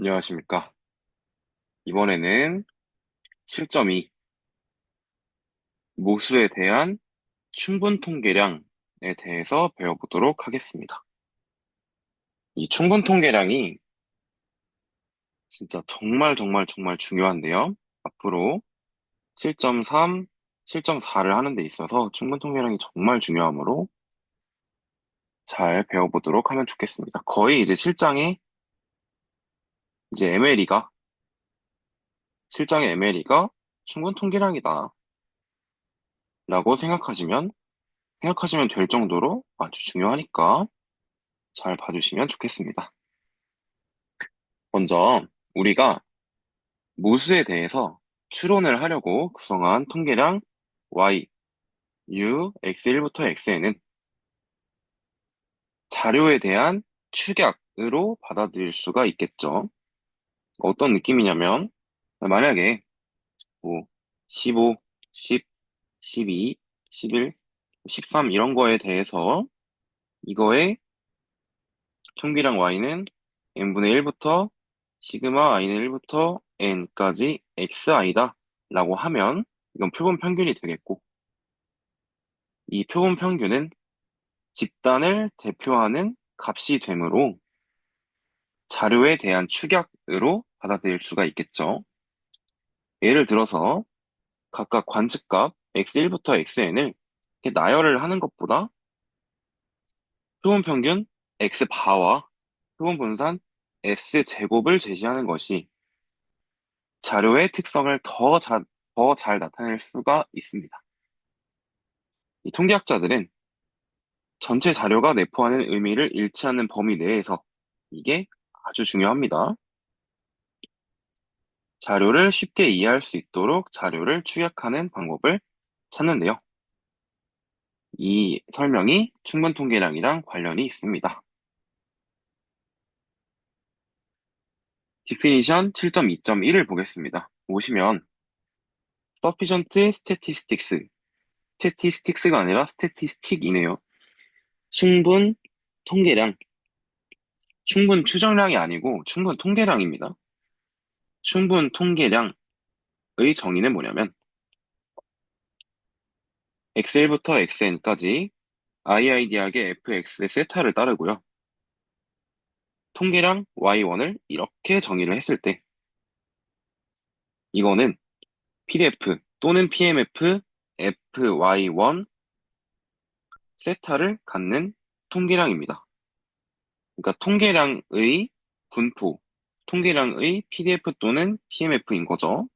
안녕하십니까. 이번에는 7.2 모수에 대한 충분 통계량에 대해서 배워보도록 하겠습니다. 이 충분 통계량이 진짜 정말 정말 정말 중요한데요. 앞으로 7.3, 7.4를 하는 데 있어서 충분 통계량이 정말 중요하므로 잘 배워보도록 하면 좋겠습니다. 거의 이제 이제 MLE가, 실장의 MLE가 충분 통계량이다 라고 생각하시면 될 정도로 아주 중요하니까 잘 봐주시면 좋겠습니다. 먼저 우리가 모수에 대해서 추론을 하려고 구성한 통계량 y, u, x1부터 xn은 자료에 대한 축약으로 받아들일 수가 있겠죠. 어떤 느낌이냐면 만약에 뭐 15, 10, 12, 11, 13 이런 거에 대해서 이거의 통계량 y는 n분의 1부터 시그마 i는 1부터 n까지 xi다 라고 하면 이건 표본 평균이 되겠고 이 표본 평균은 집단을 대표하는 값이 되므로 자료에 대한 축약으로 받아들일 수가 있겠죠. 예를 들어서 각각 관측값 x1부터 xn을 이렇게 나열을 하는 것보다 표본 평균 x바와 표본 분산 s제곱을 제시하는 것이 자료의 특성을 더 잘 나타낼 수가 있습니다. 이 통계학자들은 전체 자료가 내포하는 의미를 일치하는 범위 내에서 이게 아주 중요합니다. 자료를 쉽게 이해할 수 있도록 자료를 축약하는 방법을 찾는데요. 이 설명이 충분 통계량이랑 관련이 있습니다. 디피니션 7.2.1을 보겠습니다. 보시면 sufficient statistics, statistics가 아니라 statistic이네요. 충분 통계량, 충분 추정량이 아니고 충분 통계량입니다. 충분 통계량의 정의는 뭐냐면 x1부터 xn까지 iid하게 fx 세타를 따르고요. 통계량 y1을 이렇게 정의를 했을 때 이거는 PDF 또는 PMF fy1 세타를 갖는 통계량입니다. 그러니까 통계량의 분포, 통계량의 PDF 또는 PMF인 거죠.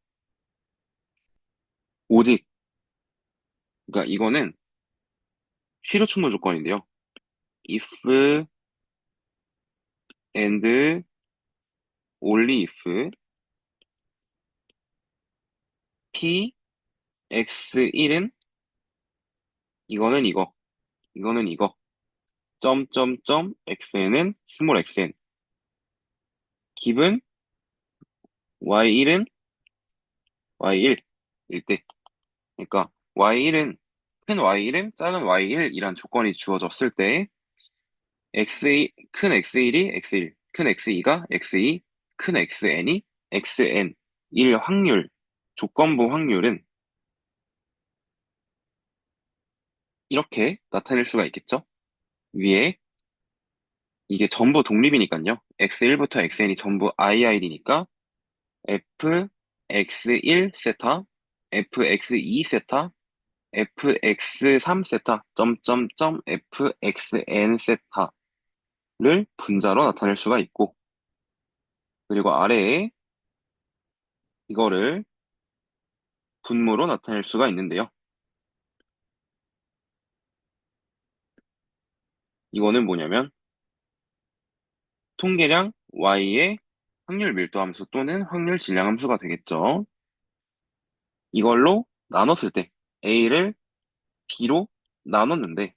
오직, 그러니까 이거는 필요 충분 조건인데요. if and only if p x1은 이거는 이거, 이거는 이거, 점점점 xn은 스몰 xn, 기본 y1은 y1일 때, 그러니까 y1은 큰 y1은 작은 y1이란 조건이 주어졌을 때 큰 x1이 x1, 큰 x2가 x2, 큰 xn이 xn일 확률, 조건부 확률은 이렇게 나타낼 수가 있겠죠? 위에 이게 전부 독립이니까요. x1부터 xn이 전부 iid니까 fx1 세타, fx2 세타, fx3 세타, 점점점 fxn 세타를 분자로 나타낼 수가 있고, 그리고 아래에 이거를 분모로 나타낼 수가 있는데요. 이거는 뭐냐면 통계량 y의 확률 밀도 함수 또는 확률 질량 함수가 되겠죠. 이걸로 나눴을 때 a를 b로 나눴는데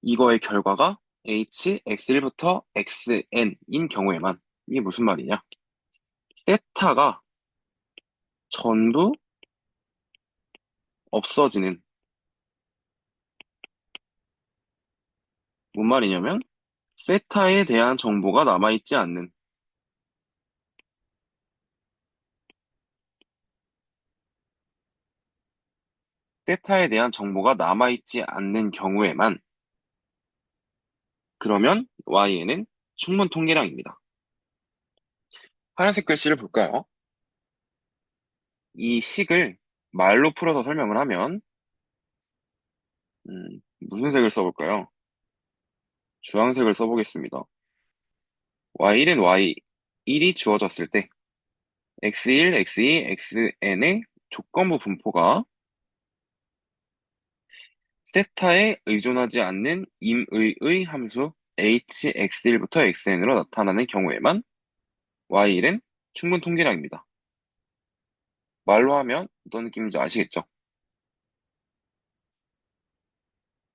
이거의 결과가 h x1부터 xn인 경우에만 이게 무슨 말이냐? 세타가 전부 없어지는 뭔 말이냐면 세타에 대한 정보가 남아있지 않는, 세타에 대한 정보가 남아있지 않는 경우에만, 그러면 y는 충분 통계량입니다. 파란색 글씨를 볼까요? 이 식을 말로 풀어서 설명을 하면, 무슨 색을 써볼까요? 주황색을 써보겠습니다. y1은 y1이 주어졌을 때, x1, x2, xn의 조건부 분포가 세타에 의존하지 않는 임의의 함수 hx1부터 xn으로 나타나는 경우에만 y1은 충분 통계량입니다. 말로 하면 어떤 느낌인지 아시겠죠?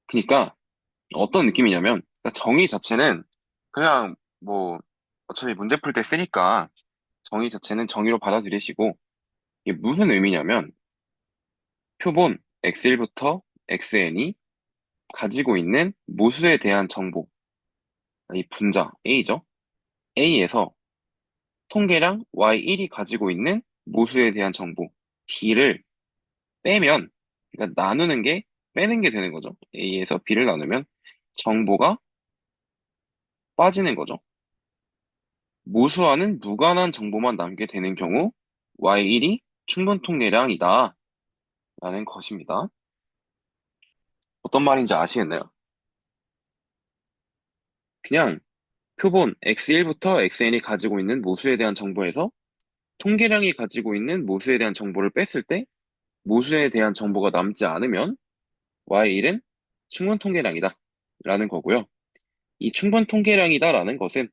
그러니까 어떤 느낌이냐면 그러니까 정의 자체는 그냥 뭐 어차피 문제 풀 때 쓰니까 정의 자체는 정의로 받아들이시고 이게 무슨 의미냐면 표본 x1부터 xn이 가지고 있는 모수에 대한 정보, 이 분자 A죠. A에서 통계량 Y1이 가지고 있는 모수에 대한 정보 B를 빼면, 그러니까 나누는 게 빼는 게 되는 거죠. A에서 B를 나누면 정보가 빠지는 거죠. 모수와는 무관한 정보만 남게 되는 경우 Y1이 충분 통계량이다 라는 것입니다. 어떤 말인지 아시겠나요? 그냥 표본 X1부터 XN이 가지고 있는 모수에 대한 정보에서 통계량이 가지고 있는 모수에 대한 정보를 뺐을 때 모수에 대한 정보가 남지 않으면 Y1은 충분 통계량이다 라는 거고요. 이 충분 통계량이다 라는 것은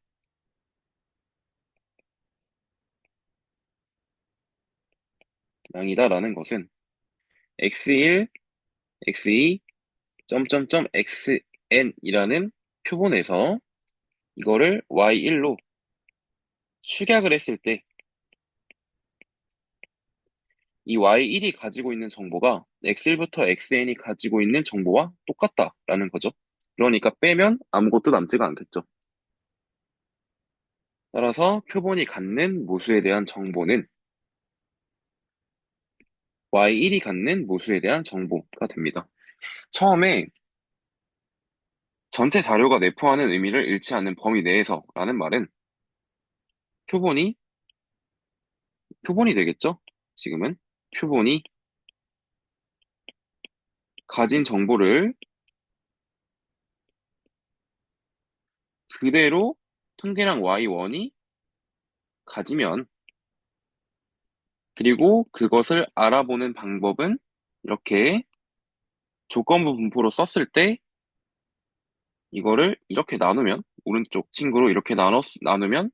x1, x2, 점점점 xn이라는 표본에서 이거를 Y1로 축약을 했을 때 이 Y1이 가지고 있는 정보가 X1부터 XN이 가지고 있는 정보와 똑같다라는 거죠. 그러니까 빼면 아무것도 남지가 않겠죠. 따라서 표본이 갖는 모수에 대한 정보는 Y1이 갖는 모수에 대한 정보가 됩니다. 처음에 전체 자료가 내포하는 의미를 잃지 않는 범위 내에서라는 말은 표본이, 표본이 되겠죠? 지금은 표본이 가진 정보를 그대로 통계량 Y1이 가지면, 그리고 그것을 알아보는 방법은 이렇게 조건부 분포로 썼을 때 이거를 이렇게 나누면, 오른쪽 친구로 이렇게 나누면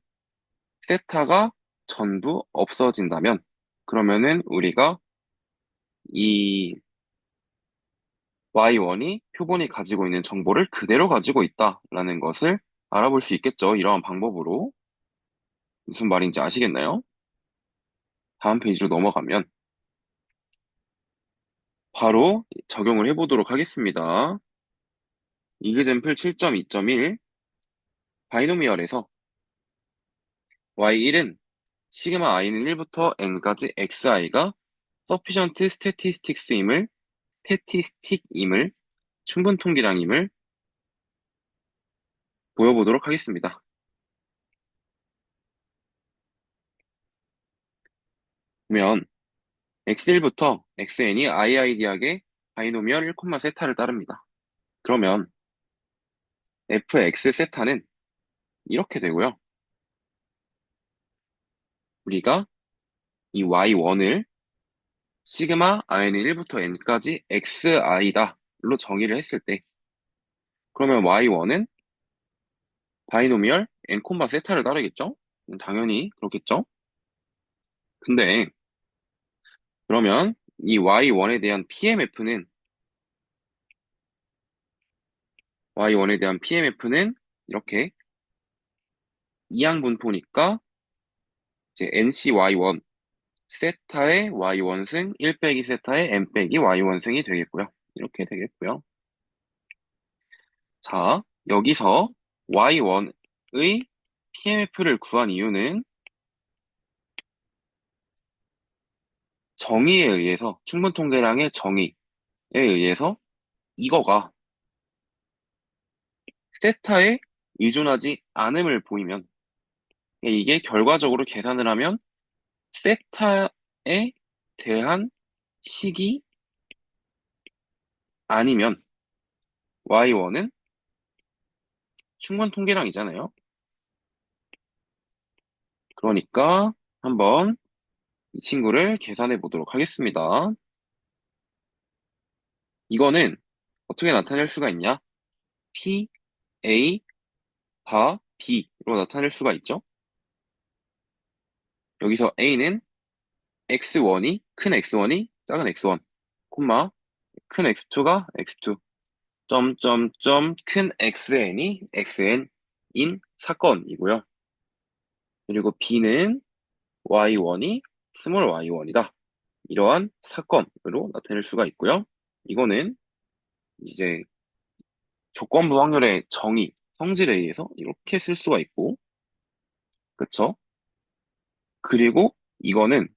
세타가 전부 없어진다면 그러면은 우리가 이 Y1이 표본이 가지고 있는 정보를 그대로 가지고 있다라는 것을 알아볼 수 있겠죠. 이러한 방법으로. 무슨 말인지 아시겠나요? 다음 페이지로 넘어가면 바로 적용을 해보도록 하겠습니다. 이그젠플 7.2.1 바이노미얼에서 y1은 시그마 i는 1부터 n까지 xi가 sufficient statistic임을 충분 통계량임을 보여보도록 하겠습니다. 그러면 x1부터 xn이 ii디하게 바이노미얼 1, 세타를 따릅니다. 그러면 fx 세타는 이렇게 되고요. 우리가 이 y1을 시그마 i는 1부터 n까지 xi다로 정의를 했을 때 그러면 y1은 바이노미얼 n, 세타를 따르겠죠? 당연히 그렇겠죠? 근데 그러면 이 y1에 대한 PMF는 이렇게 이항분포니까 이제 NCY1 세타의 Y1승 1 빼기 세타의 N 빼기 Y1승이 되겠고요. 이렇게 되겠고요. 자, 여기서 y1의 PMF를 구한 이유는 정의에 의해서, 충분 통계량의 정의에 의해서 이거가 세타에 의존하지 않음을 보이면, 이게 결과적으로 계산을 하면 세타에 대한 식이 아니면 y1은 충분 통계량이잖아요. 그러니까 한번 이 친구를 계산해 보도록 하겠습니다. 이거는 어떻게 나타낼 수가 있냐? P, A, 바, B로 나타낼 수가 있죠. 여기서 A는 X1이, 큰 X1이 작은 X1, 콤마, 큰 X2가 X2, 점점점 큰 XN이 XN인 사건이고요. 그리고 B는 Y1이 스몰 Y1이다. 이러한 사건으로 나타낼 수가 있고요. 이거는 이제 조건부 확률의 정의, 성질에 의해서 이렇게 쓸 수가 있고, 그쵸? 그리고 이거는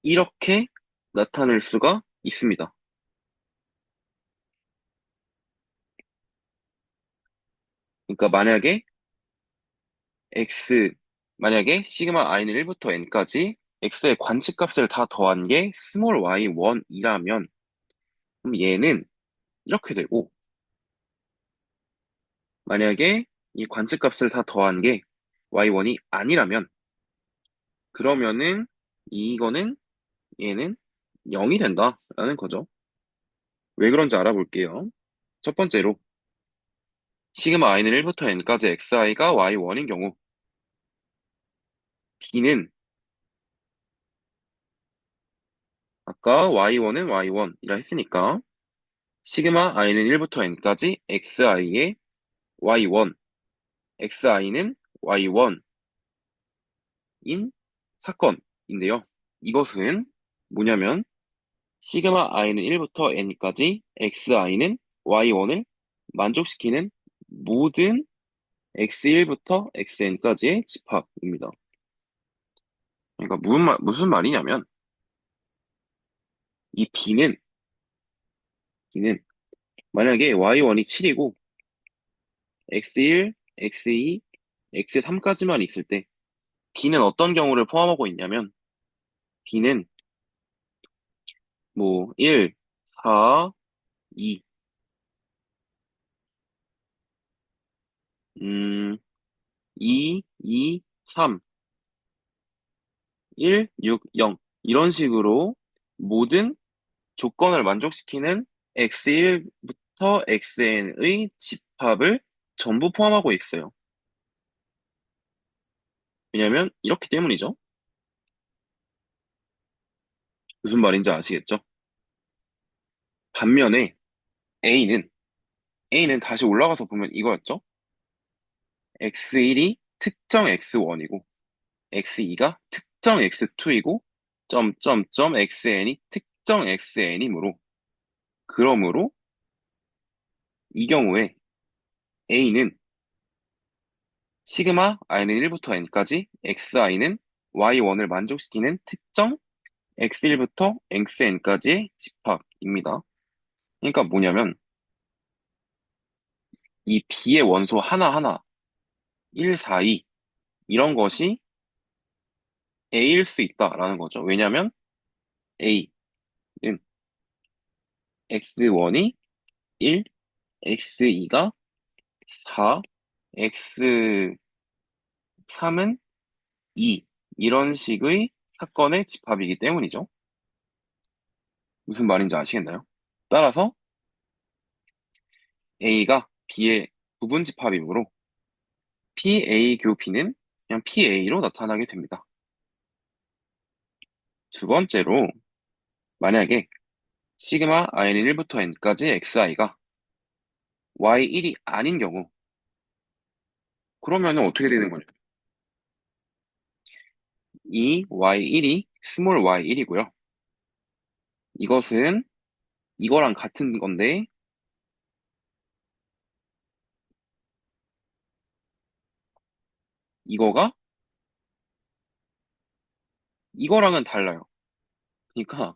이렇게 나타낼 수가 있습니다. 그러니까 x, 만약에 시그마 i는 1부터 n까지 x의 관측값을 다 더한 게 스몰 y1이라면, 그럼 얘는 이렇게 되고, 만약에 이 관측값을 다 더한 게 y1이 아니라면, 그러면은 이거는 얘는 0이 된다라는 거죠. 왜 그런지 알아볼게요. 첫 번째로 시그마 i는 1부터 n까지 xi가 y1인 경우 b는 아까 y1은 y1이라 했으니까 시그마 i는 1부터 n까지 xi의 y1, xi는 y1인 사건인데요. 이것은 뭐냐면 시그마 i는 1부터 n까지 xi는 y1을 만족시키는 모든 x1부터 xn까지의 집합입니다. 그러니까 무슨 말이냐면 이 b는 만약에 y1이 7이고 x1, x2, x3까지만 있을 때 b는 어떤 경우를 포함하고 있냐면 b는 뭐 1, 4, 2, 2, 2, 3, 1, 6, 0 이런 식으로 모든 조건을 만족시키는 x1부터 xn의 집합을 전부 포함하고 있어요. 왜냐면 이렇기 때문이죠. 무슨 말인지 아시겠죠? 반면에 A는 A는 다시 올라가서 보면 이거였죠? X1이 특정 X1이고 X2가 특정 X2이고 점점점 XN이 특정 XN이므로 그러므로 이 경우에 A는 시그마 i는 1부터 n까지 xi는 y1을 만족시키는 특정 x1부터 xn까지의 집합입니다. 그러니까 뭐냐면 이 b의 원소 하나하나 1, 4, 2 이런 것이 a일 수 있다라는 거죠. 왜냐면 a는 x1이 1, x2가 4, x3은 2 이런 식의 사건의 집합이기 때문이죠. 무슨 말인지 아시겠나요? 따라서 A가 B의 부분 집합이므로 PA 교 B는 그냥 PA로 나타나게 됩니다. 두 번째로 만약에 시그마 i는 1부터 n까지 xi가 y1이 아닌 경우 그러면 어떻게 되는 거죠? 이 y1이 스몰 y1이고요. 이것은 이거랑 같은 건데 이거가 이거랑은 달라요. 그러니까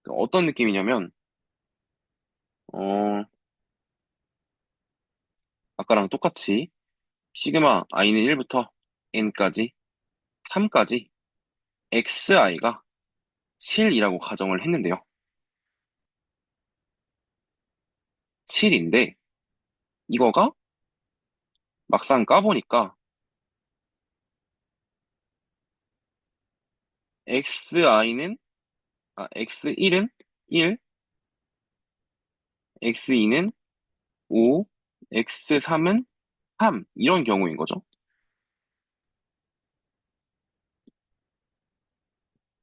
어떤 느낌이냐면, 어, 아까랑 똑같이 시그마 i는 1부터 n까지 3까지 xi가 7이라고 가정을 했는데요. 7인데 이거가 막상 까보니까 xi는 x1은 1, x2는 5, x3은 3 이런 경우인 거죠.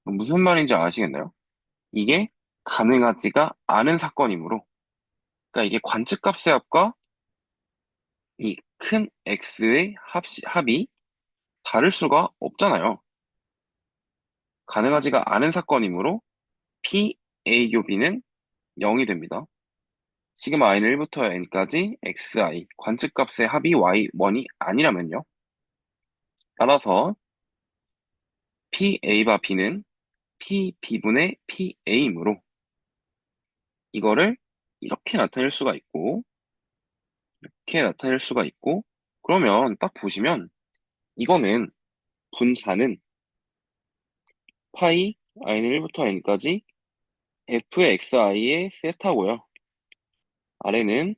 무슨 말인지 아시겠나요? 이게 가능하지가 않은 사건이므로 그러니까 이게 관측값의 합과 이 큰 x의 합이 다를 수가 없잖아요. 가능하지가 않은 사건이므로 p a 교비는 0이 됩니다. 시그마 i는 1부터 n까지 xi 관측값의 합이 y1이 아니라면요. 따라서 PA바 B는 PB분의 PA이므로 이거를 이렇게 나타낼 수가 있고, 그러면 딱 보시면 이거는 분자는 파이 i는 1부터 n까지 fxi의 세타고요. 아래는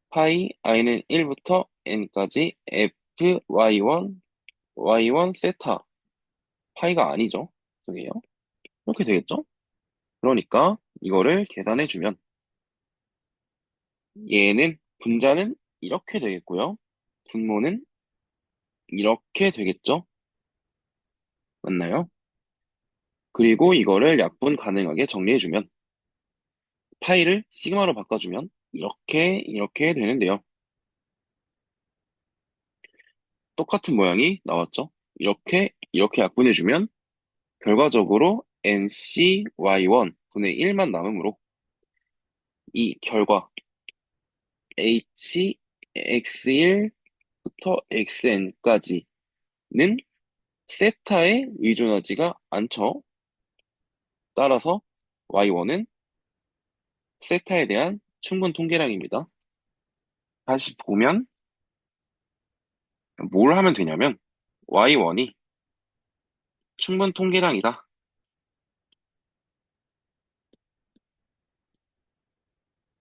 파이 i는 1부터 n까지 fy1 y1 세타 파이가 아니죠. 저게요. 이렇게 되겠죠? 그러니까 이거를 계산해주면 얘는 분자는 이렇게 되겠고요. 분모는 이렇게 되겠죠? 맞나요? 그리고 이거를 약분 가능하게 정리해주면 파이를 시그마로 바꿔주면 이렇게 되는데요. 똑같은 모양이 나왔죠? 이렇게 약분해주면 결과적으로 NCY1 분의 1만 남으므로 이 결과 HX1부터 XN까지는 세타에 의존하지가 않죠. 따라서 Y1은 세타에 대한 충분 통계량입니다. 다시 보면 뭘 하면 되냐면 Y1이 충분 통계량이다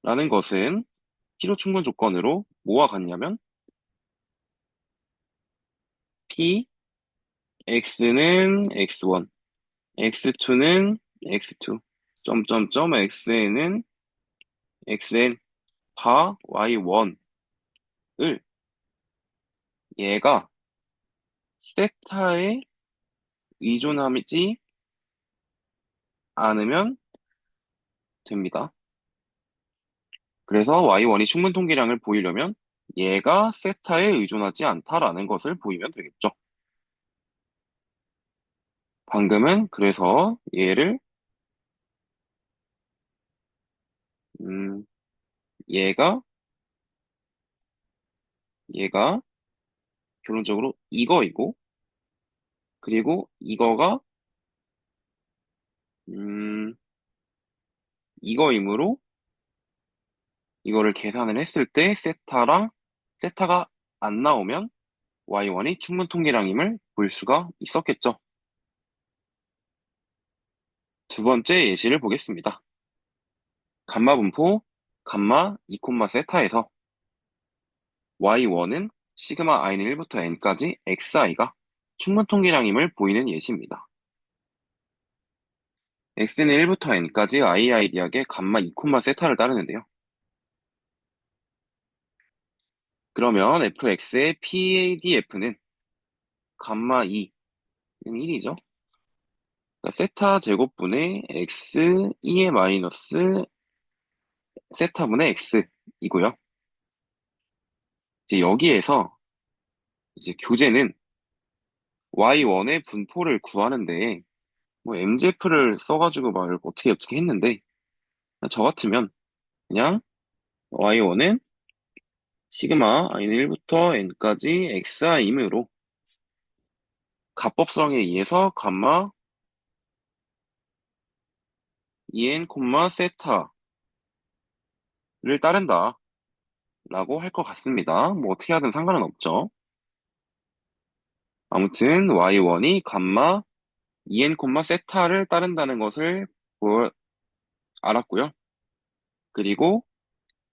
라는 것은 필요 충분 조건으로 뭐와 같냐면 P, X는 X1, X2는 X2, 점점점 XN은 XN, 바 Y1을 얘가 세타에 의존하지 않으면 됩니다. 그래서 Y1이 충분 통계량을 보이려면 얘가 세타에 의존하지 않다라는 것을 보이면 되겠죠. 방금은 그래서 얘를 음, 얘가 얘가 결론적으로 이거이고 그리고 이거가 음, 이거이므로 이거를 계산을 했을 때 세타가 안 나오면 Y1이 충분 통계량임을 볼 수가 있었겠죠. 두 번째 예시를 보겠습니다. 감마 분포 감마 2, 세타에서 Y1은 시그마 i는 1부터 n까지 xi가 충분 통계량임을 보이는 예시입니다. x는 1부터 n까지 i이디하게 감마 2, 세타를 따르는데요. 그러면 fx의 PADF는 감마 2는 1이죠. 그러니까 세타 제곱분의 x 2의 마이너스 세타분의 x이고요. 이제 여기에서 이제 교재는 y1의 분포를 구하는데 뭐 MZF를 써가지고 막 이렇게 어떻게 했는데 저 같으면 그냥 y1은 시그마 i는 1부터 n까지 xi이므로 가법성에 의해서 감마 en, 세타를 따른다 라고 할 것 같습니다. 뭐 어떻게 하든 상관은 없죠. 아무튼 y1이 감마 en, 세타를 따른다는 것을 알았고요. 그리고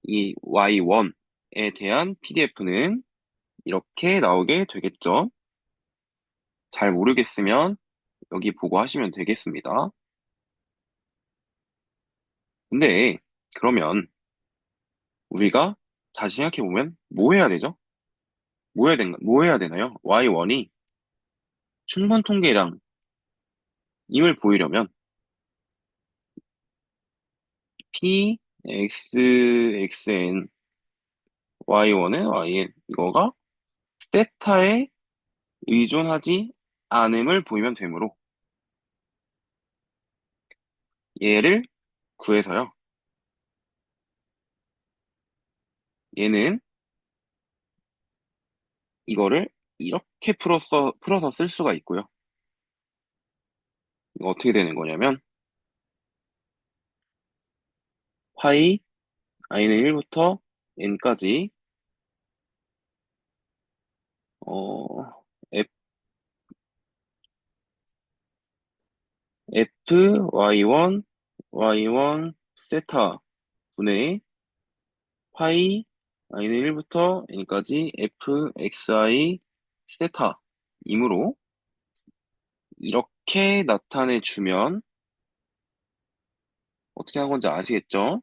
이 y1에 대한 PDF는 이렇게 나오게 되겠죠. 잘 모르겠으면 여기 보고 하시면 되겠습니다. 근데 그러면 우리가 다시 생각해보면 뭐 해야 되죠? 뭐 해야 되나요? y1이 충분 통계량임을 보이려면 p, x, xn, y1은 yn 이거가 세타에 의존하지 않음을 보이면 되므로 얘를 구해서요. 얘는 이거를 이렇게 풀어서 쓸 수가 있고요. 이거 어떻게 되는 거냐면 파이 i는 1부터 n까지 f, y1 y1 세타 분의 파이 i는 1부터 n까지 fxi 세타이므로 이렇게 나타내 주면 어떻게 한 건지 아시겠죠?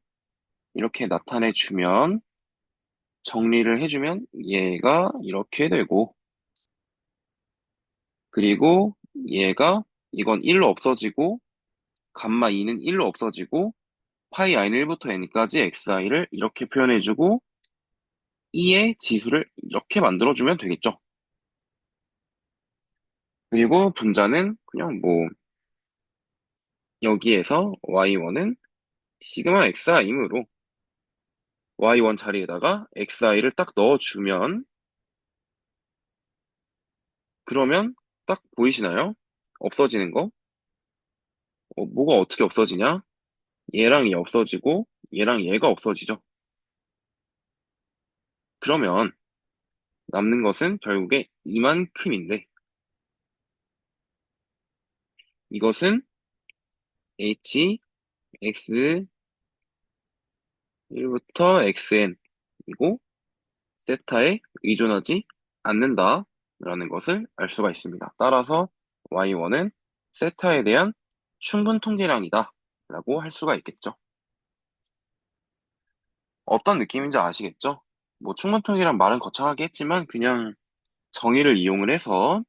이렇게 나타내 주면 정리를 해주면 얘가 이렇게 되고 그리고 얘가 이건 1로 없어지고 감마 2는 1로 없어지고 파이 i는 1부터 n까지 xi를 이렇게 표현해주고 2의 지수를 이렇게 만들어주면 되겠죠. 그리고 분자는 그냥 뭐 여기에서 y1은 시그마 xi이므로 y1 자리에다가 xi를 딱 넣어주면 그러면 딱 보이시나요? 없어지는 거? 뭐가 어떻게 없어지냐? 얘랑 얘 없어지고 얘랑 얘가 없어지죠. 그러면 남는 것은 결국에 이만큼인데 이것은 h, x, 1부터 xn이고 세타에 의존하지 않는다라는 것을 알 수가 있습니다. 따라서 y1은 세타에 대한 충분 통계량이다 라고 할 수가 있겠죠. 어떤 느낌인지 아시겠죠? 뭐 충분 통계량 말은 거창하게 했지만 그냥 정의를 이용을 해서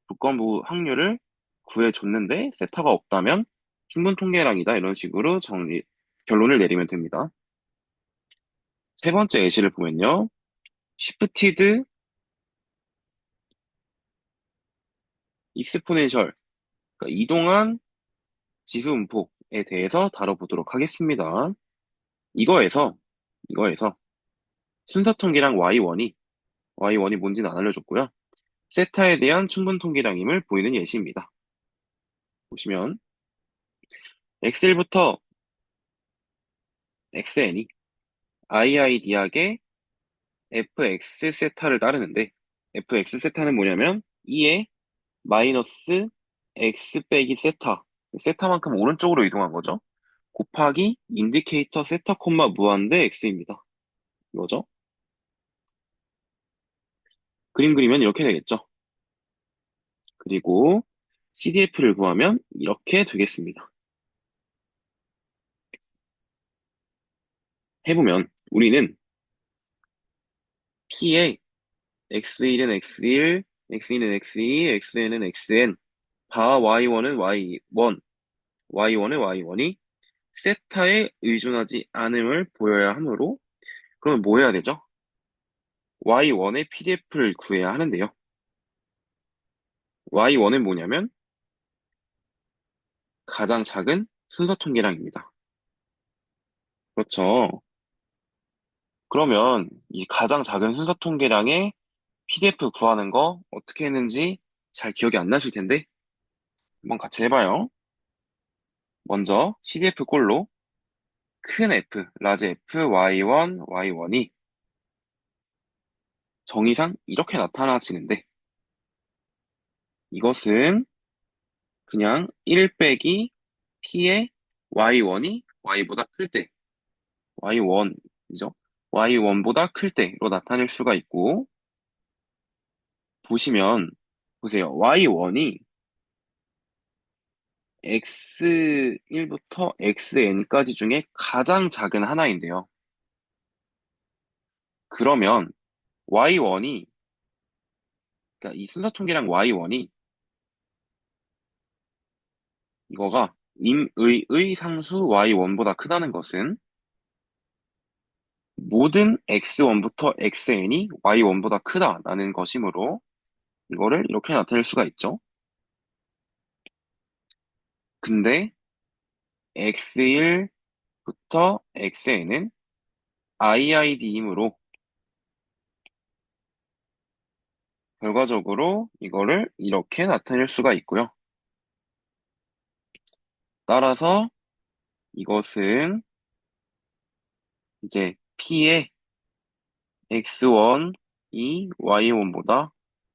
조건부 확률을 구해줬는데 세타가 없다면 충분 통계량이다 이런 식으로 결론을 내리면 됩니다. 세 번째 예시를 보면요. 시프티드 익스포넨셜 그러니까 이동한 지수 분포에 대해서 다뤄보도록 하겠습니다. 이거에서 이거에서 순서 통계량 y1이 뭔지는 안 알려줬고요. 세타에 대한 충분 통계량임을 보이는 예시입니다. 보시면 x1부터 xn이 ii 디약의 fx 세타를 따르는데 fx 세타는 뭐냐면 2의 마이너스 x 빼기 세타 세타만큼 오른쪽으로 이동한 거죠. 곱하기 인디케이터 세타 콤마 무한대 x입니다. 이거죠. 그림 그리면 이렇게 되겠죠. 그리고 CDF를 구하면 이렇게 되겠습니다. 해보면 우리는 P의 X1은 X1, X2는 X2, XN은 XN, 바 Y1은 Y1, Y1은 Y1이 세타에 의존하지 않음을 보여야 하므로 그러면 뭐 해야 되죠? Y1의 PDF를 구해야 하는데요. Y1은 뭐냐면 가장 작은 순서 통계량입니다. 그렇죠. 그러면 이 가장 작은 순서 통계량의 PDF 구하는 거 어떻게 했는지 잘 기억이 안 나실 텐데 한번 같이 해봐요. 먼저 CDF 꼴로 큰 F, 라지 F, Y1, Y1이 정의상 이렇게 나타나지는데 이것은 그냥 1 빼기 P의 Y1이 Y보다 클 때, Y1이죠? Y1보다 클 때로 나타낼 수가 있고 보시면 보세요. Y1이 X1부터 XN까지 중에 가장 작은 하나인데요. 그러면 Y1이, 그러니까 이 순서통계량 Y1이 이거가 임의의 상수 Y1보다 크다는 것은 모든 X1부터 XN이 Y1보다 크다라는 것이므로 이거를 이렇게 나타낼 수가 있죠. 근데 X1부터 XN은 IID이므로 결과적으로 이거를 이렇게 나타낼 수가 있고요. 따라서 이것은 이제 P의 X1이 Y1보다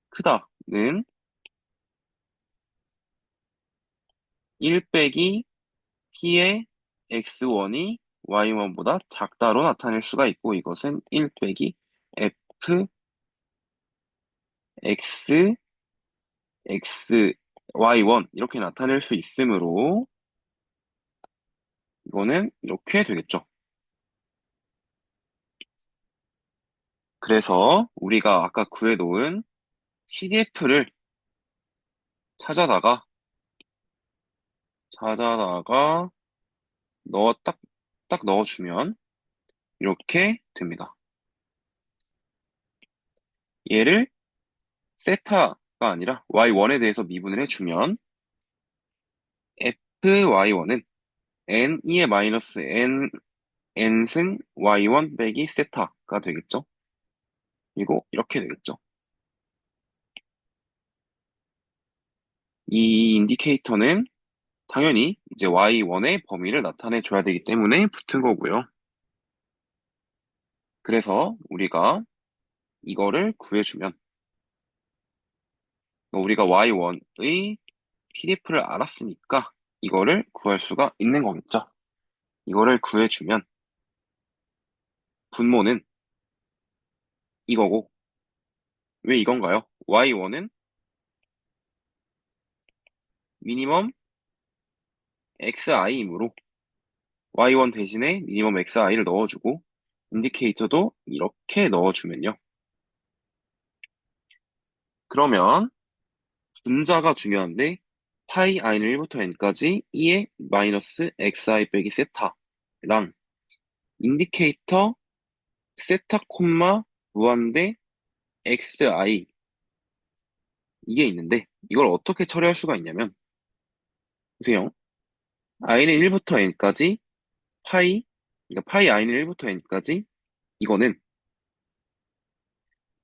크다는 1 빼기 P의 X1이 Y1보다 작다로 나타낼 수가 있고 이것은 1 빼기 F X X Y1 이렇게 나타낼 수 있으므로 이거는 이렇게 되겠죠. 그래서 우리가 아까 구해놓은 CDF를 찾아다가 찾아다가 딱 넣어주면 이렇게 됩니다. 얘를 세타가 아니라 Y1에 대해서 미분을 해주면 FY1은 N2의 마이너스 N승 Y1 빼기 세타가 되겠죠? 그리고 이렇게 되겠죠. 이 인디케이터는 당연히 이제 Y1의 범위를 나타내 줘야 되기 때문에 붙은 거고요. 그래서 우리가 이거를 구해주면 우리가 Y1의 PDF를 알았으니까 이거를 구할 수가 있는 거겠죠. 이거를 구해주면 분모는 이거고 왜 이건가요? Y1은 미니멈 XI이므로 Y1 대신에 미니멈 XI를 넣어주고 인디케이터도 이렇게 넣어주면요. 그러면 분자가 중요한데 파이 i는 1부터 n까지 2의 마이너스 xi 빼기 세타랑 인디케이터 세타 콤마 무한대 xi 이게 있는데 이걸 어떻게 처리할 수가 있냐면 보세요. i는 1부터 n까지 파이 그러니까 파이 i는 1부터 n까지 이거는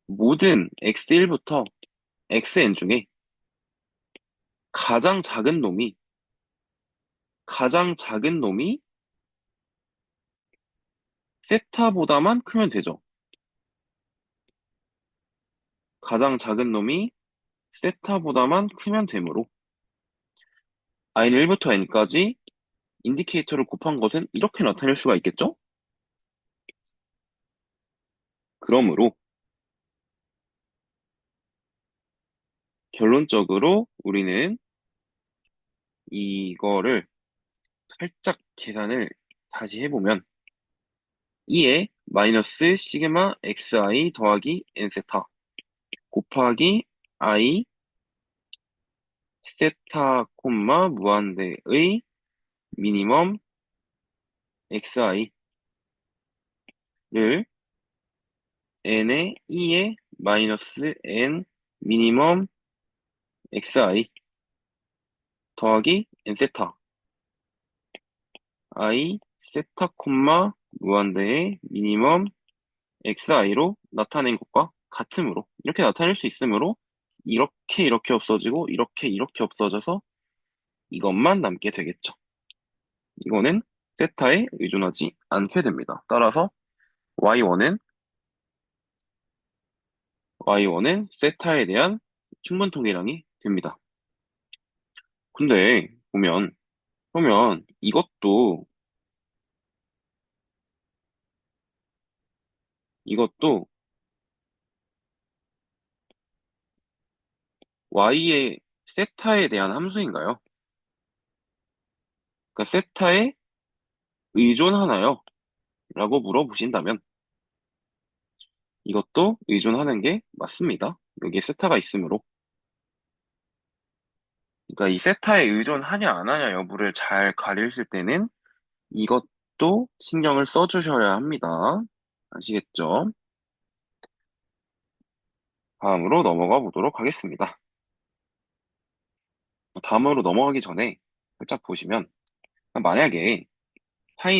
모든 x1부터 xn 중에 가장 작은 놈이 가장 작은 놈이 세타보다만 크면 되죠. 가장 작은 놈이 세타보다만 크면 되므로 i는 1부터 n까지 인디케이터를 곱한 것은 이렇게 나타낼 수가 있겠죠? 그러므로 결론적으로 우리는 이거를 살짝 계산을 다시 해보면 2에 마이너스 시그마 xi 더하기 n세타 곱하기 i 세타 콤마 무한대의 미니멈 xi를 n의 2의 마이너스 n 미니멈 xi 더하기 n세타 i 세타 콤마 무한대의 미니멈 xi로 나타낸 것과 같으므로 이렇게 나타낼 수 있으므로 이렇게 없어지고 이렇게 없어져서 이것만 남게 되겠죠. 이거는 세타에 의존하지 않게 됩니다. 따라서 y1은 y1은 세타에 대한 충분 통계량이 됩니다. 근데 보면 그러면 이것도 y의 세타에 대한 함수인가요? 그러니까 세타에 의존하나요? 라고 물어보신다면 이것도 의존하는 게 맞습니다. 여기에 세타가 있으므로. 그러니까 이 세타에 의존하냐 안 하냐 여부를 잘 가리실 때는 이것도 신경을 써주셔야 합니다. 아시겠죠? 다음으로 넘어가 보도록 하겠습니다. 다음으로 넘어가기 전에 살짝 보시면 만약에 파이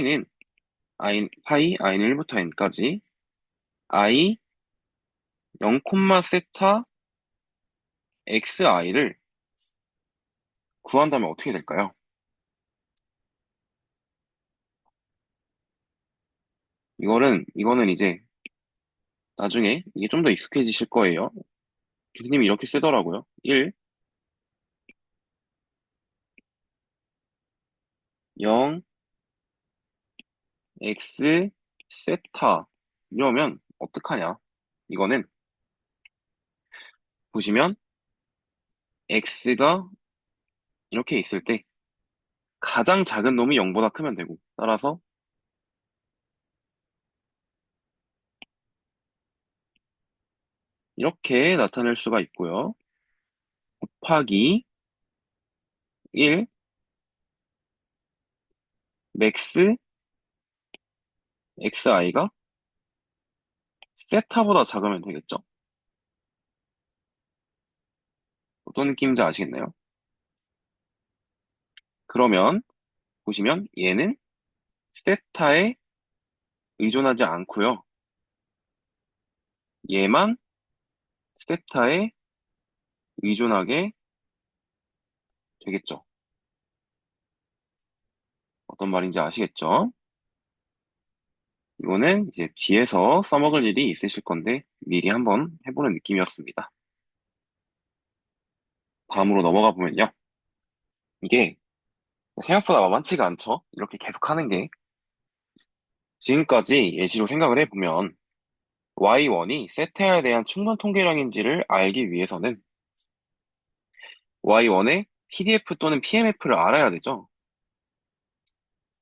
i는 1부터 n까지 i 0, 세타 xi를 구한다면 어떻게 될까요? 이거는 이제 나중에 이게 좀 더 익숙해지실 거예요. 교수님이 이렇게 쓰더라고요. 1, 0, x, 세타. 이러면 어떡하냐? 이거는 보시면 x가 이렇게 있을 때 가장 작은 놈이 0보다 크면 되고 따라서 이렇게 나타낼 수가 있고요. 곱하기 1, 맥스 xi가 세타보다 작으면 되겠죠? 어떤 느낌인지 아시겠나요? 그러면 보시면 얘는 세타에 의존하지 않고요. 얘만 세타에 의존하게 되겠죠. 어떤 말인지 아시겠죠? 이거는 이제 뒤에서 써먹을 일이 있으실 건데 미리 한번 해보는 느낌이었습니다. 다음으로 넘어가 보면요. 이게 생각보다 만만치가 않죠? 이렇게 계속 하는 게. 지금까지 예시로 생각을 해보면 y1이 세타에 대한 충분 통계량인지를 알기 위해서는 y1의 PDF 또는 PMF를 알아야 되죠.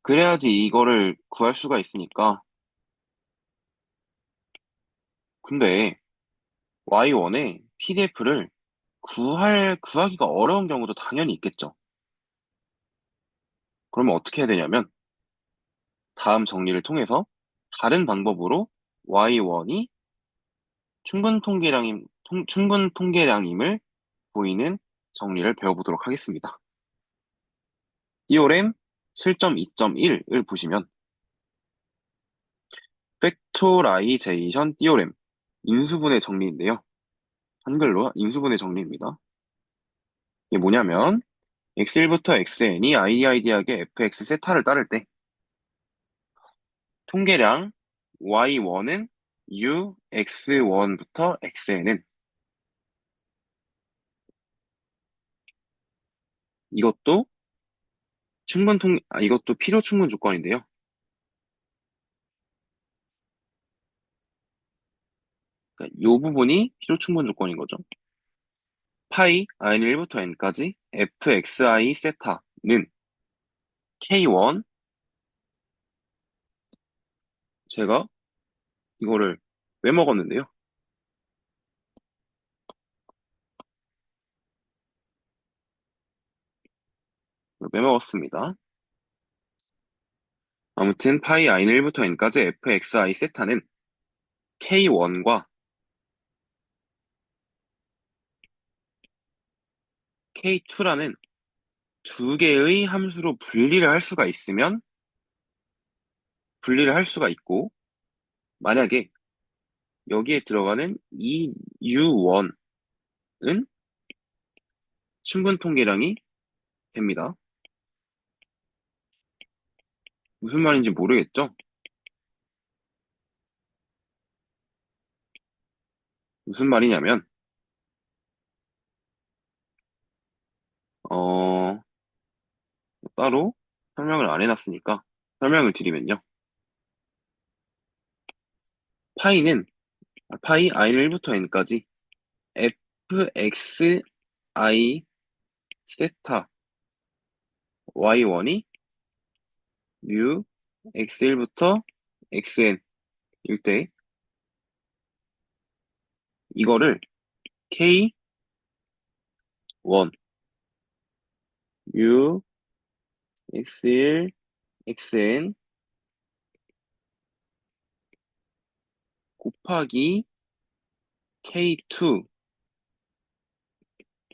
그래야지 이거를 구할 수가 있으니까. 근데 Y1의 PDF를 구하기가 어려운 경우도 당연히 있겠죠. 그러면 어떻게 해야 되냐면, 다음 정리를 통해서 다른 방법으로 Y1이 충분 통계량임을 보이는 정리를 배워보도록 하겠습니다. 띠오렘 7.2.1을 보시면, 팩토라이제이션 띠오렘, 인수분해 정리인데요. 한글로 인수분해 정리입니다. 이게 뭐냐면, x1부터 xn이 아이디하게 fx 세타를 따를 때, 통계량 y1은 u x1부터 xn은 이것도 이것도 필요 충분 조건인데요. 그러니까 이 부분이 필요 충분 조건인 거죠. 파이 i는 1부터 n까지 fxi 세타는 k1 제가 이거를 왜 먹었는데요? 왜 먹었습니다. 아무튼 파이 i는 1부터 n까지 fxi 세타는 k1과 k2라는 두 개의 함수로 분리를 할 수가 있고 만약에 여기에 들어가는 이 U1은 충분 통계량이 됩니다. 무슨 말인지 모르겠죠? 무슨 말이냐면, 어, 따로 설명을 안 해놨으니까 설명을 드리면요. 파이는, 파이 i는 1부터 n까지 fxi 세타 y1이 뮤 x1부터 xn일 때, 이거를 k1 뮤 x1 xn 곱하기 k2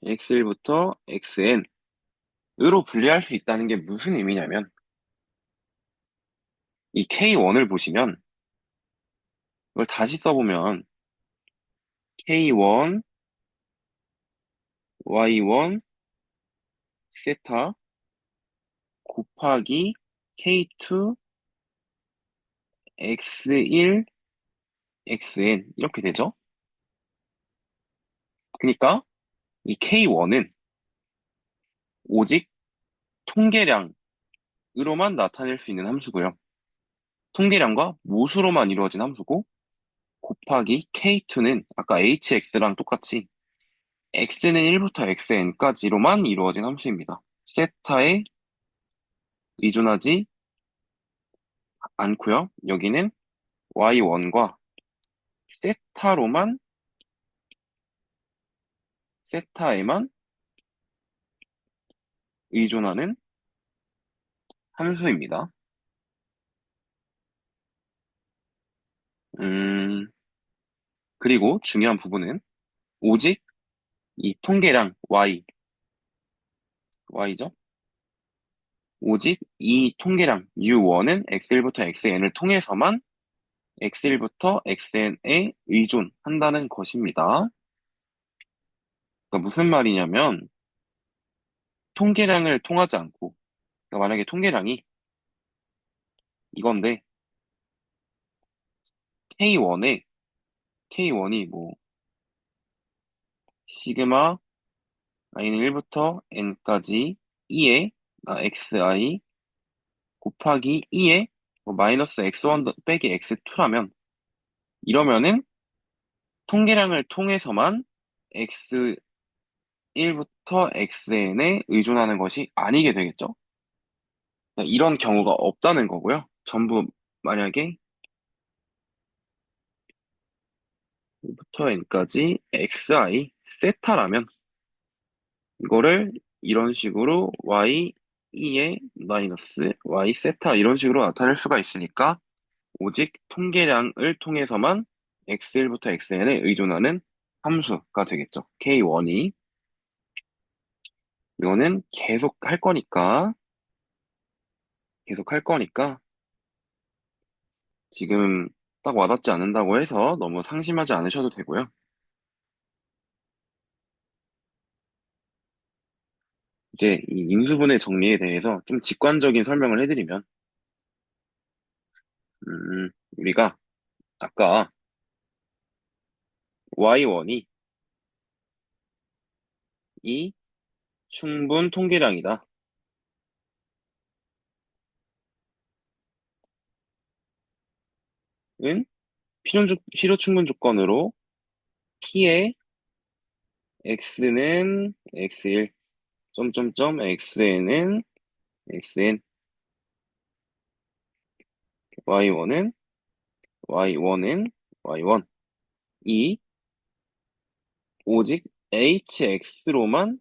x1부터 xn으로 분리할 수 있다는 게 무슨 의미냐면, 이 k1을 보시면 이걸 다시 써보면 k1 y1 세타 곱하기 k2 x1 xn 이렇게 되죠. 그러니까 이 k1은 오직 통계량으로만 나타낼 수 있는 함수고요. 통계량과 모수로만 이루어진 함수고, 곱하기 k2는 아까 hx랑 똑같이 x는 1부터 xn까지로만 이루어진 함수입니다. 세타에 의존하지 않고요. 여기는 y1과 세타로만, 세타에만 의존하는 함수입니다. 음, 그리고 중요한 부분은 오직 이 통계량 y죠? 오직 이 통계량 U1은 X1부터 XN을 통해서만 X1부터 XN에 의존한다는 것입니다. 그러니까 무슨 말이냐면, 통계량을 통하지 않고, 그러니까 만약에 통계량이 이건데, K1이 뭐, 시그마 i는 1부터 n까지 2에 xi 곱하기 2에 뭐 마이너스 x1 빼기 x2라면, 이러면은 통계량을 통해서만 x1부터 xn에 의존하는 것이 아니게 되겠죠? 그러니까 이런 경우가 없다는 거고요. 전부 만약에 1부터 n까지 xi 세타라면, 이거를 이런 식으로 y 2에 마이너스 y 세타 이런 식으로 나타낼 수가 있으니까 오직 통계량을 통해서만 x1부터 xn에 의존하는 함수가 되겠죠. k1이. 이거는 계속 할 거니까 지금 딱 와닿지 않는다고 해서 너무 상심하지 않으셔도 되고요. 이제 이 인수분해 정리에 대해서 좀 직관적인 설명을 해드리면, 우리가 아까 y1이 이 충분 통계량이다 은 필요 충분 조건으로 p의 x는 x1, 점점점 xn은 xn, y1은 y1 이 오직 hx로만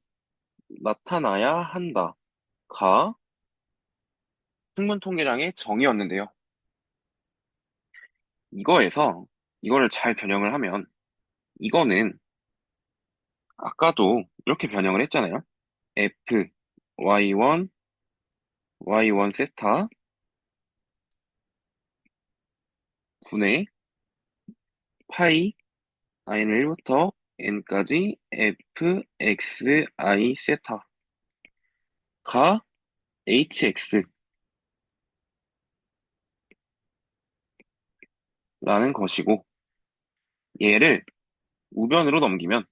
나타나야 한다가 충분 통계량의 정의였는데요. 이거에서 이거를 잘 변형을 하면, 이거는 아까도 이렇게 변형을 했잖아요. f y1 세타 분의 파이 i는 1부터 n까지 f, x, i 세타가 hx라는 것이고 얘를 우변으로 넘기면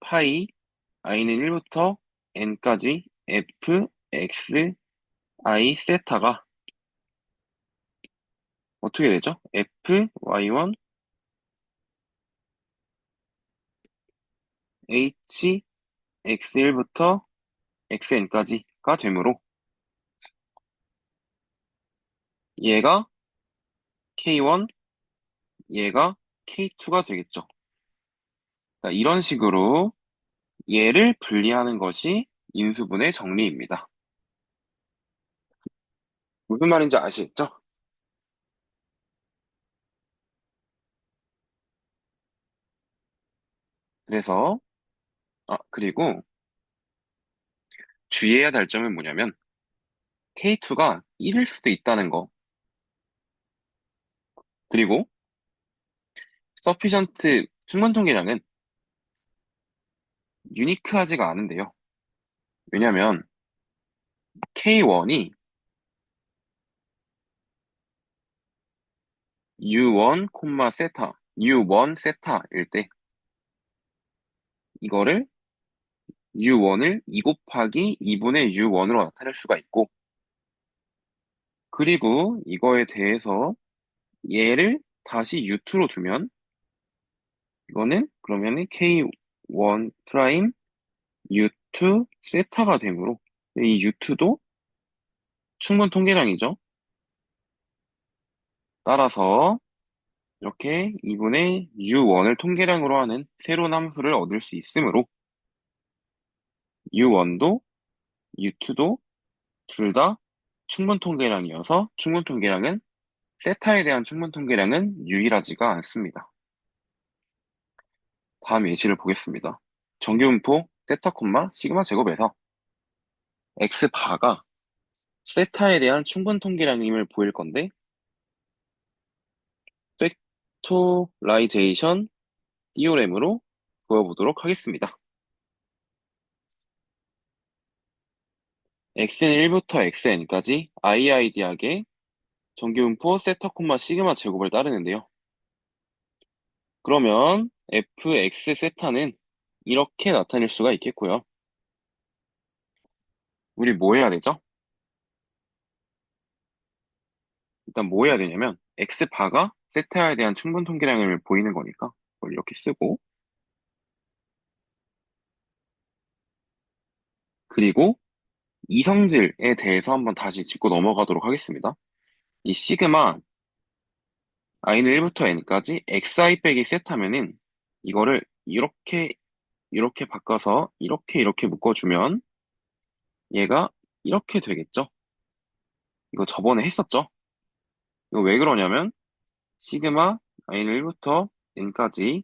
파이 i는 1부터 n까지 f, x, i 세타가 어떻게 되죠? f, y1, h, x1부터 xn까지가 되므로 얘가 k1, 얘가 k2가 되겠죠. 그러니까 이런 식으로 얘를 분리하는 것이 인수분해 정리입니다. 무슨 말인지 아시겠죠? 그래서, 그리고 주의해야 될 점은 뭐냐면, K2가 1일 수도 있다는 거. 그리고, sufficient 충분 통계량은 유니크하지가 않은데요. 왜냐면, K1이 U1, 세타, U1 세타일 때, 이거를 U1을 2 곱하기 2분의 U1으로 나타낼 수가 있고, 그리고 이거에 대해서 얘를 다시 U2로 두면, 이거는 그러면은 K1 프라임 U2 세타가 되므로 이 U2도 충분 통계량이죠. 따라서 이렇게 2분의 U1을 통계량으로 하는 새로운 함수를 얻을 수 있으므로 U1도 U2도 둘 다 충분 통계량이어서 충분 통계량은 세타에 대한 충분 통계량은 유일하지가 않습니다. 다음 예시를 보겠습니다. 정규분포 세타 시그마 제곱에서 X바가 세타에 대한 충분 통계량임을 보일 건데 팩토라이제이션 띠오렘으로 보여보도록 하겠습니다. x는 1부터 xn까지 iid하게 정규분포 세타 시그마 제곱을 따르는데요. 그러면 fx 세타는 이렇게 나타낼 수가 있겠고요. 우리 뭐 해야 되죠? 일단 뭐 해야 되냐면 x바가 세타에 대한 충분 통계량을 보이는 거니까 그걸 이렇게 쓰고 그리고 이성질에 대해서 한번 다시 짚고 넘어가도록 하겠습니다. 이 시그마 i는 1부터 n까지 xi 빼기 세타면은 이거를 이렇게 바꿔서 이렇게 묶어주면 얘가 이렇게 되겠죠? 이거 저번에 했었죠? 이거 왜 그러냐면 시그마 i는 1부터 n까지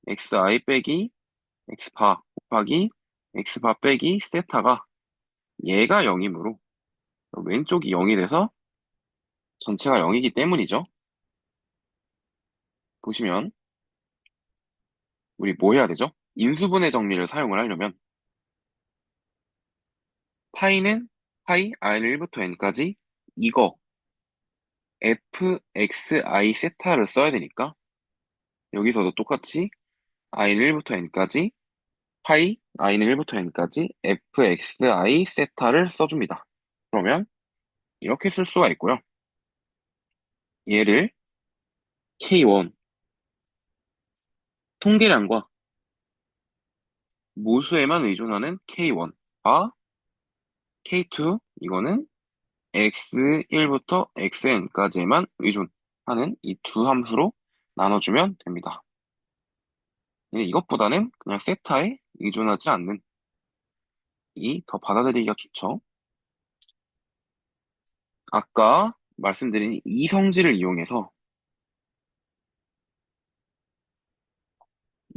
xi 빼기 x바 곱하기 x바 빼기 세타가 얘가 0이므로 왼쪽이 0이 돼서 전체가 0이기 때문이죠. 보시면 우리 뭐 해야 되죠? 인수분해 정리를 사용을 하려면 파이 i는 1부터 n까지 이거 fxi 세타를 써야 되니까 여기서도 똑같이 i는 1부터 n까지 파이 i는 1부터 n까지 fxi 세타를 써줍니다. 그러면 이렇게 쓸 수가 있고요. 얘를 k1 통계량과 모수에만 의존하는 k1과 k2 이거는 x1부터 xn까지만 의존하는 이 두 함수로 나눠주면 됩니다. 이것보다는 그냥 세타에 의존하지 않는 이 더 받아들이기가 좋죠. 아까 말씀드린 이 성질을 이용해서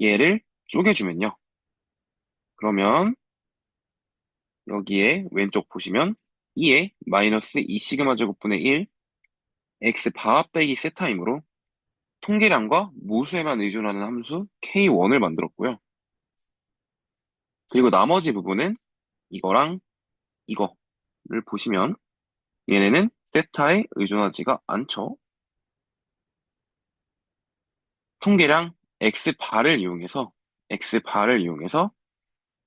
얘를 쪼개주면요. 그러면 여기에 왼쪽 보시면 2에 마이너스 2 시그마 제곱분의 1 x 바 빼기 세타이므로 통계량과 모수에만 의존하는 함수 K1을 만들었고요. 그리고 나머지 부분은 이거랑 이거를 보시면 얘네는 세타에 의존하지가 않죠. 통계량 x 바를 이용해서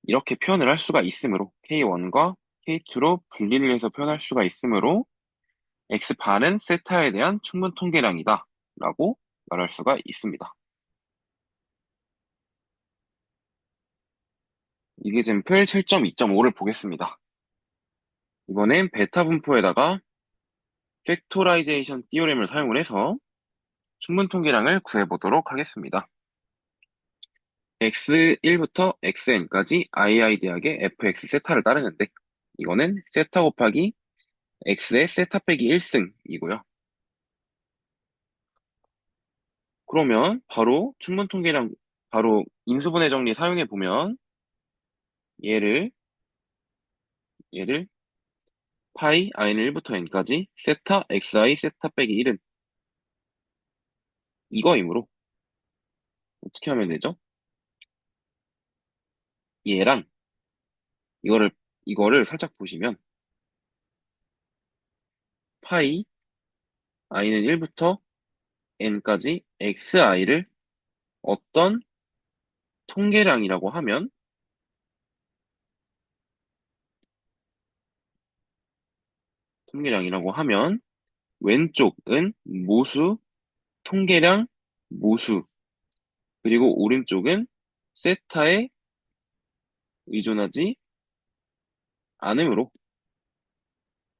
이렇게 표현을 할 수가 있으므로 K1과 K2로 분리를 해서 표현할 수가 있으므로 x바는 세타에 대한 충분 통계량이다 라고 말할 수가 있습니다. 이게젠플 7.2.5를 보겠습니다. 이번엔 베타 분포에다가 팩토라이제이션 띠오렘을 사용을 해서 충분 통계량을 구해보도록 하겠습니다. x1부터 xn까지 II 대학의 fx 세타를 따르는데 이거는 세타 곱하기 x의 세타 빼기 1승이고요. 그러면 바로 충분 통계량 바로 인수분해 정리 사용해 보면 얘를 파이 i는 1부터 n까지 세타 xi 세타 빼기 1은 이거이므로 어떻게 하면 되죠? 얘랑 이거를 이거를 살짝 보시면 파이 i는 1부터 n까지 xi를 어떤 통계량이라고 하면 왼쪽은 모수 통계량 모수 그리고 오른쪽은 세타에 의존하지 않으므로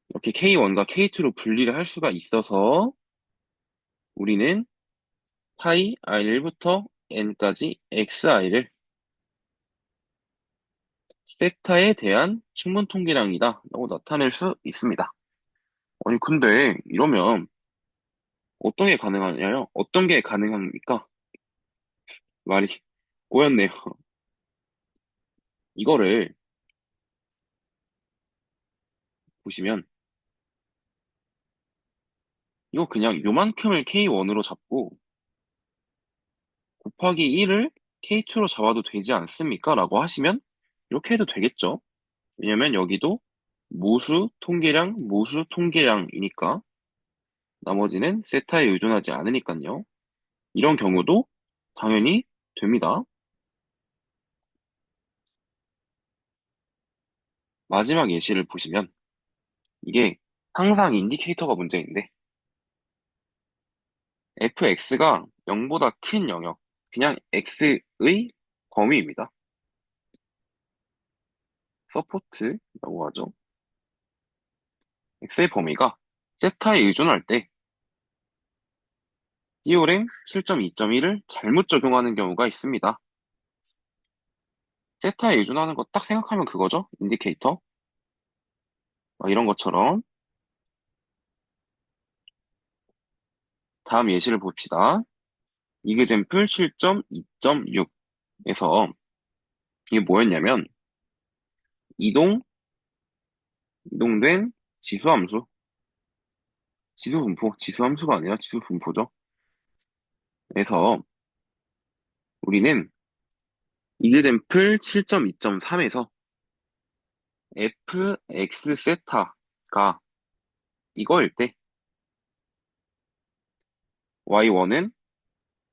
이렇게 K1과 K2로 분리를 할 수가 있어서 우리는 파이 i는 1부터 n까지 xi를 세타에 대한 충분 통계량이다 라고 나타낼 수 있습니다. 아니 근데 이러면 어떤 게 가능하냐요? 어떤 게 가능합니까? 말이 꼬였네요. 이거를 보시면 이거 그냥 요만큼을 K1으로 잡고 곱하기 1을 K2로 잡아도 되지 않습니까? 라고 하시면 이렇게 해도 되겠죠? 왜냐면 여기도 모수 통계량이니까 나머지는 세타에 의존하지 않으니까요. 이런 경우도 당연히 됩니다. 마지막 예시를 보시면 이게 항상 인디케이터가 문제인데 fx가 0보다 큰 영역, 그냥 x의 범위입니다. 서포트라고 하죠. x의 범위가 세타에 의존할 때 띠오렘 7.2.1을 잘못 적용하는 경우가 있습니다. 세타에 의존하는 거 딱 생각하면 그거죠. 인디케이터. 이런 것처럼 다음 예시를 봅시다. 이그젠플 7.2.6에서 이게 뭐였냐면 이동된 지수함수, 지수함수가 아니라 지수분포죠. 그래서 우리는 이그젠플 7.2.3에서 fx 세타가 이거일 때 y1은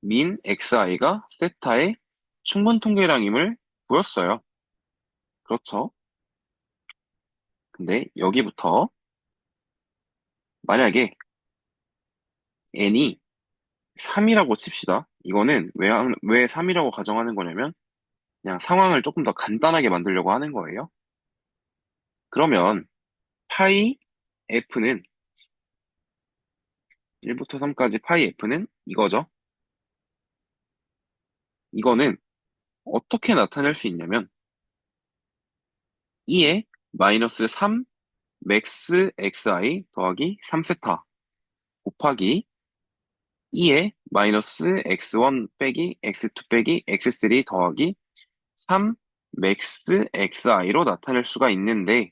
민 xi가 세타의 충분 통계량임을 보였어요. 그렇죠? 근데 여기부터 만약에 n이 3이라고 칩시다. 이거는 왜 3이라고 가정하는 거냐면 그냥 상황을 조금 더 간단하게 만들려고 하는 거예요. 그러면 파이 f는 1부터 3까지 파이 f는 이거죠. 이거는 어떻게 나타낼 수 있냐면 2에 마이너스 3 맥스 xi 더하기 3세타 곱하기 2에 마이너스 x1 빼기 x2 빼기 x3 더하기 3 맥스 xi로 나타낼 수가 있는데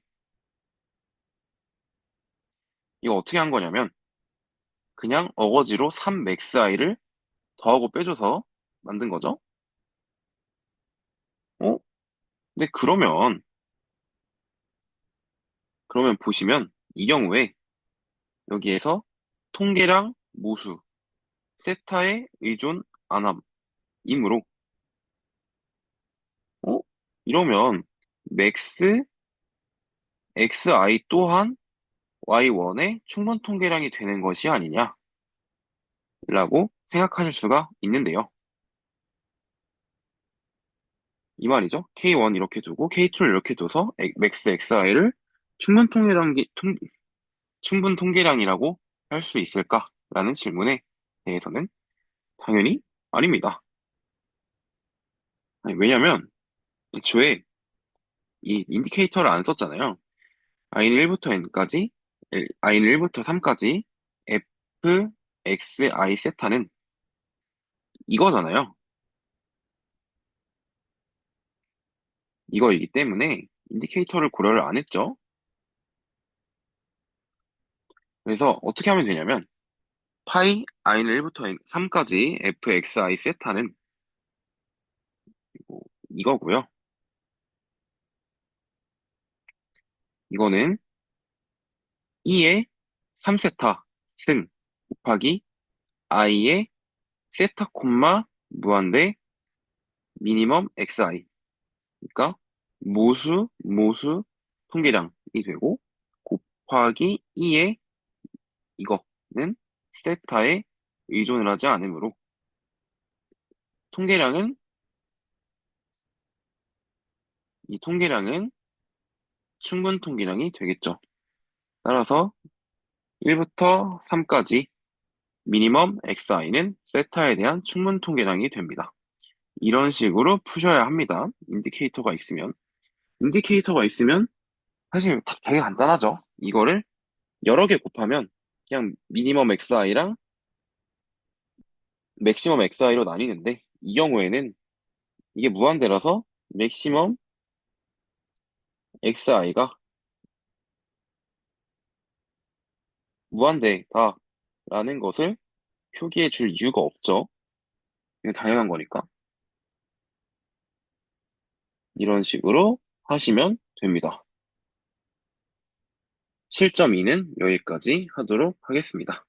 이거 어떻게 한 거냐면 그냥 어거지로 3maxi를 더하고 빼줘서 만든 거죠. 어? 근데 그러면 보시면 이 경우에 여기에서 통계량 모수, 세타에 의존 안함이므로 어? 이러면 맥스 xi 또한 y1의 충분 통계량이 되는 것이 아니냐라고 생각하실 수가 있는데요. 이 말이죠. K1 이렇게 두고 K2를 이렇게 둬서 맥스 xi를 충분 통계량, 충분 통계량이라고 할 수 있을까라는 질문에 대해서는 당연히 아닙니다. 아니, 왜냐면 애초에 이 인디케이터를 안 썼잖아요. i는 1부터 n까지, i는 1부터 3까지 f, x, i 세타는 이거잖아요. 이거이기 때문에 인디케이터를 고려를 안 했죠. 그래서 어떻게 하면 되냐면 파이 i는 1부터 3까지 f, x, i 세타는 이거고요. 이거는 2의 3세타 승 곱하기 i의 세타 콤마 무한대 미니멈 xi. 그러니까 모수 통계량이 되고 곱하기 2의 이거는 세타에 의존을 하지 않으므로 통계량은 이 통계량은 충분 통계량이 되겠죠. 따라서 1부터 3까지 미니멈 xi는 세타에 대한 충분 통계량이 됩니다. 이런 식으로 푸셔야 합니다. 인디케이터가 있으면 사실 되게 간단하죠. 이거를 여러 개 곱하면 그냥 미니멈 xi랑 맥시멈 xi로 나뉘는데 이 경우에는 이게 무한대라서 맥시멈 xi가 무한대다라는 것을 표기해 줄 이유가 없죠. 이건 당연한 거니까. 이런 식으로 하시면 됩니다. 7.2는 여기까지 하도록 하겠습니다.